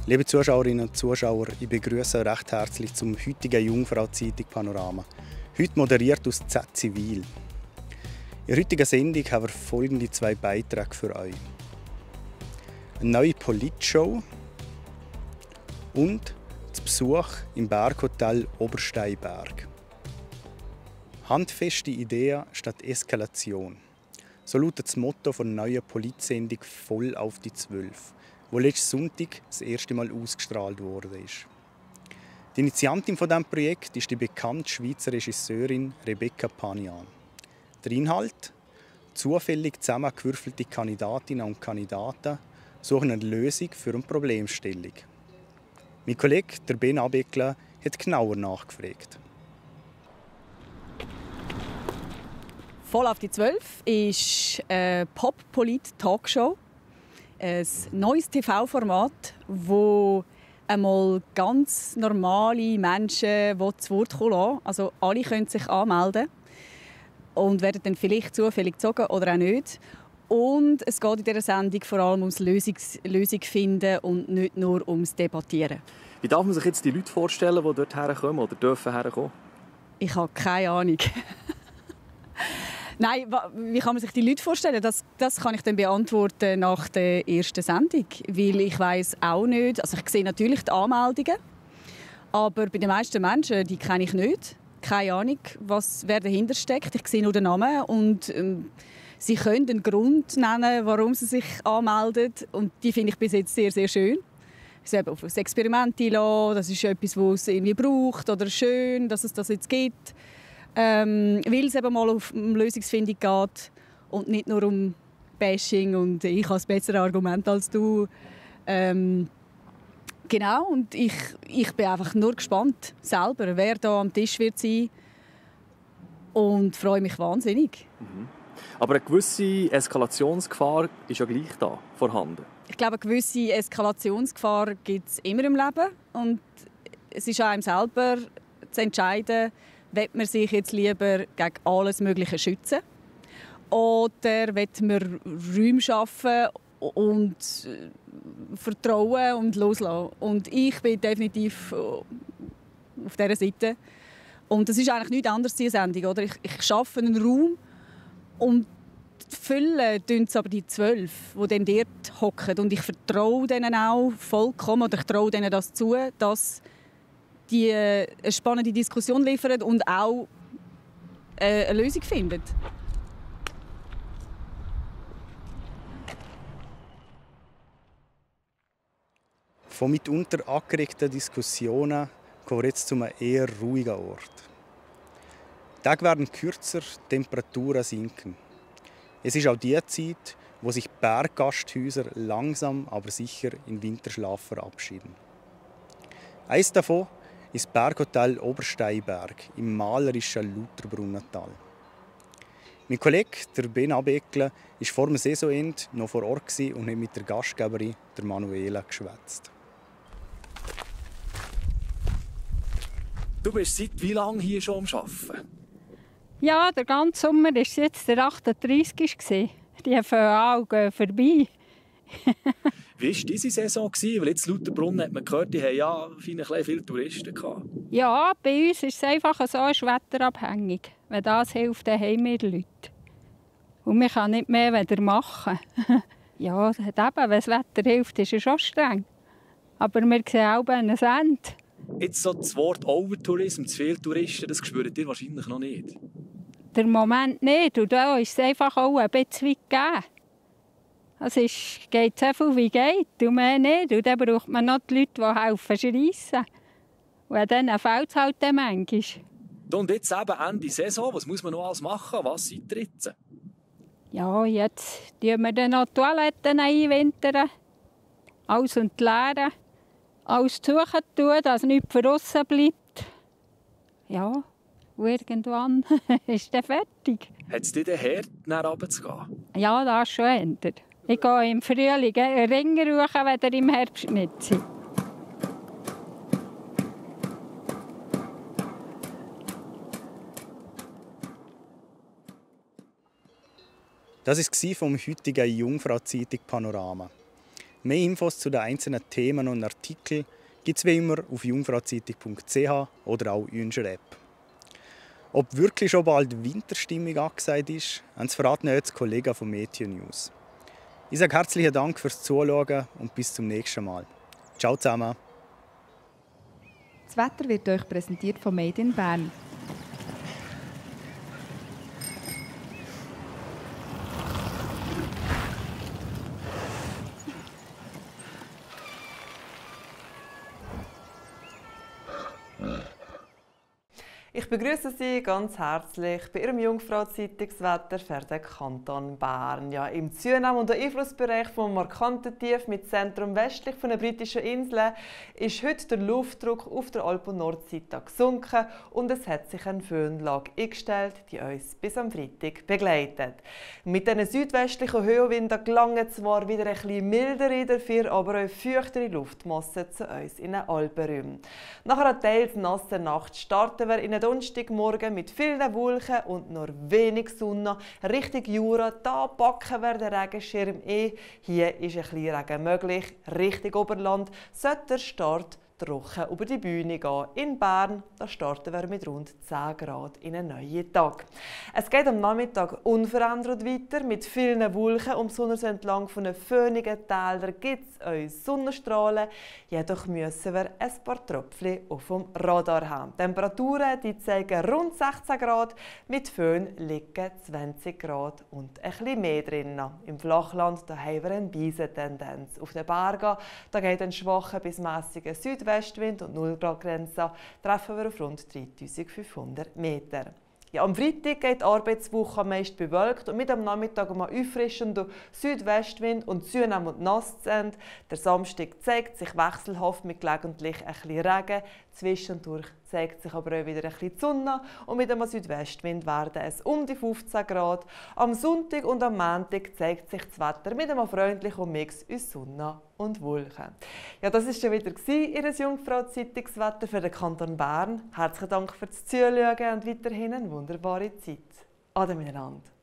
Liebe Zuschauerinnen und Zuschauer, ich begrüße euch recht herzlich zum heutigen Jungfrau-Zeitung Panorama. Heute moderiert aus Z Zivil. In der heutigen Sendung haben wir folgende 2 Beiträge für euch. Eine neue Politshow und das Besuch im Berghotel Obersteinberg. Handfeste Ideen statt Eskalation. So lautet das Motto der neuen Politsendung «Voll auf die 12», wo letzten Sonntag das erste Mal ausgestrahlt wurde. Die Initiantin von diesem Projekt ist die bekannte Schweizer Regisseurin Rebecca Panian. Der Inhalt: zufällig zusammengewürfelte Kandidatinnen und Kandidaten suchen eine Lösung für eine Problemstellung. Mein Kollege der Ben Abeckler hat genauer nachgefragt. «Voll auf die 12» ist eine Pop-Polit-Talkshow. Ein neues TV-Format, wo einmal ganz normale Menschen zu Wort kommen lassen. Also alle können sich anmelden und werden dann vielleicht zufällig gezogen oder auch nicht. Und es geht in dieser Sendung vor allem ums Lösung finden und nicht nur ums Debattieren. Wie darf man sich jetzt die Leute vorstellen, die dort herkommen oder dürfen herkommen? Ich habe keine Ahnung. Nein, wie kann man sich die Leute vorstellen? Das kann ich dann beantworten nach der ersten Sendung. Weil ich weiss auch nicht. Also ich sehe natürlich die Anmeldungen. Aber bei den meisten Menschen, die kenne ich nicht. Keine Ahnung, wer dahinter steckt. Ich sehe nur den Namen. Und sie können einen Grund nennen, warum sie sich anmelden. Und die finde ich bis jetzt sehr, sehr schön. Sie haben auf ein Experiment einlassen. Das ist etwas, was es irgendwie braucht. Oder schön, dass es das jetzt gibt. Weil es eben mal um Lösungsfindung geht und nicht nur um Bashing und ich habe ein besseres Argument als du. Genau, und ich bin einfach nur gespannt selber, wer da am Tisch wird sein und freue mich wahnsinnig. Mhm. Aber eine gewisse Eskalationsgefahr ist ja gleich da vorhanden. Ich glaube, eine gewisse Eskalationsgefahr gibt es immer im Leben und es ist auch einem selber zu entscheiden, will man sich jetzt lieber gegen alles Mögliche schützen? Oder will man Räume schaffen und vertrauen und loslassen? Und ich bin definitiv auf dieser Seite. Und das ist eigentlich nichts anderes als die Sendung. Oder? Ich schaffe einen Raum und füllen tun es aber die 12, die dann dort hocken. Und ich vertraue denen auch vollkommen, oder ich traue denen das zu, dass die eine spannende Diskussion liefern und auch eine Lösung finden. Von mitunter angeregten Diskussionen kommen wir jetzt zu einem eher ruhigen Ort. Die Tage werden kürzer, die Temperaturen sinken. Es ist auch die Zeit, wo sich Berggasthäuser langsam aber sicher in Winterschlaf verabschieden. Eines davon ist das Berghotel Obersteinberg im malerischen Lauterbrunnental. Mein Kollege, der Ben Abeckler, war vor dem Saisonende noch vor Ort und hat mit der Gastgeberin, der Manuela, geschwätzt. Du bist seit wie lange hier schon am Arbeiten? Ja, der ganze Sommer war jetzt der 38. Die fangen gehen vorbei. Wie war diese Saison? Weil jetzt Lauterbrunnen hat man gehört, die haben ja viele Touristen gehabt. Ja, bei uns ist es einfach so wetterabhängig. Wenn das hilft, dann haben wir Leute. Und wir können nicht mehr wieder machen. Ja, eben, wenn das Wetter hilft, ist es schon streng. Aber wir sehen auch ein Ende. Jetzt so das Wort Overtourism, zu viele Touristen, das spürt ihr wahrscheinlich noch nicht. Der Moment nicht. Und da ist es einfach auch ein bisschen weit gegeben. Es geht so viel wie geht und mehr nicht. Und dann braucht man noch die Leute, die helfen schreissen. Und dann fehlt es halt manchmal. Und jetzt eben Ende Saison, was muss man noch alles machen? Was seid ihr jetzt? Ja, jetzt tun wir dann noch die Toiletten einwintern. Alles entleeren. Alles suchen tun, dass nichts draussen bleibt. Ja, und irgendwann ist dann fertig. Hat es dich denn hart, nach oben zu gehen? Ja, das schon ändert. Ich gehe im Frühling Ringer rufen, wenn ihr im Herbst nicht seid. Das war vom heutigen Jungfrau-Zeitung Panorama. Mehr Infos zu den einzelnen Themen und Artikeln gibt es wie immer auf jungfrauzeitung.ch oder auch in unserer App. Ob wirklich schon bald Winterstimmung angesagt ist, das verraten jetzt die Kollegen von Meteo News. Ich sage herzlichen Dank fürs Zuschauen und bis zum nächsten Mal. Ciao zusammen. Das Wetter wird euch präsentiert von Made in Bern. Ich begrüße Sie ganz herzlich bei Ihrem Jungfrau-Zeitungswetter für den Kanton Bern. Ja, im Zunahme und Einflussbereich vom markanten Tief mit Zentrum westlich von den britischen Inseln ist heute der Luftdruck auf der Alp- und Nordseite gesunken und es hat sich eine Föhnlage eingestellt, die uns bis am Freitag begleitet. Mit diesen südwestlichen Höhenwinden gelangen zwar wieder ein bisschen mildere, dafür aber auch feuchtere Luftmassen zu uns in den Alpenräumen. Nach einer teils nassen Nacht starten wir in den Donnerstagmorgen mit vielen Wolken und nur wenig Sonne Richtung Jura. Da packen wir den Regenschirm ein. Hier ist ein bisschen Regen möglich. Richtung Oberland sollte der Start trocken über die Bühne gehen. In Bern da starten wir mit rund 10 Grad in einen neuen Tag. Es geht am Nachmittag unverändert weiter mit vielen Wolken. Besonders entlang von den föhnigen Tälern gibt es uns Sonnenstrahlen. Jedoch müssen wir ein paar Tröpfchen auf dem Radar haben. Die Temperaturen die zeigen rund 16 Grad. Mit Föhn liegen 20 Grad und ein bisschen mehr drin. Im Flachland da haben wir eine Beisentendenz. Auf den Bergen da geht ein schwacher bis mäßiger Südwestwind und 0 Grad Grenze treffen wir auf rund 3500 Meter. Ja, am Freitag geht die Arbeitswoche meist bewölkt und mit am Nachmittag mal auffrischender Südwestwind und zunehmend nass zu Ende. Der Samstag zeigt sich wechselhaft mit gelegentlich ein bisschen Regen. Zwischendurch zeigt sich aber auch wieder ein bisschen die Sonne und mit einem Südwestwind werden es um die 15 Grad. Am Sonntag und am Montag zeigt sich das Wetter mit einem freundlichen Mix aus Sonne und Wolken. Ja, das war schon wieder Ihr Jungfrau-Zeitungswetter für den Kanton Bern. Herzlichen Dank fürs Zuschauen und weiterhin eine wunderbare Zeit. Ade miteinander.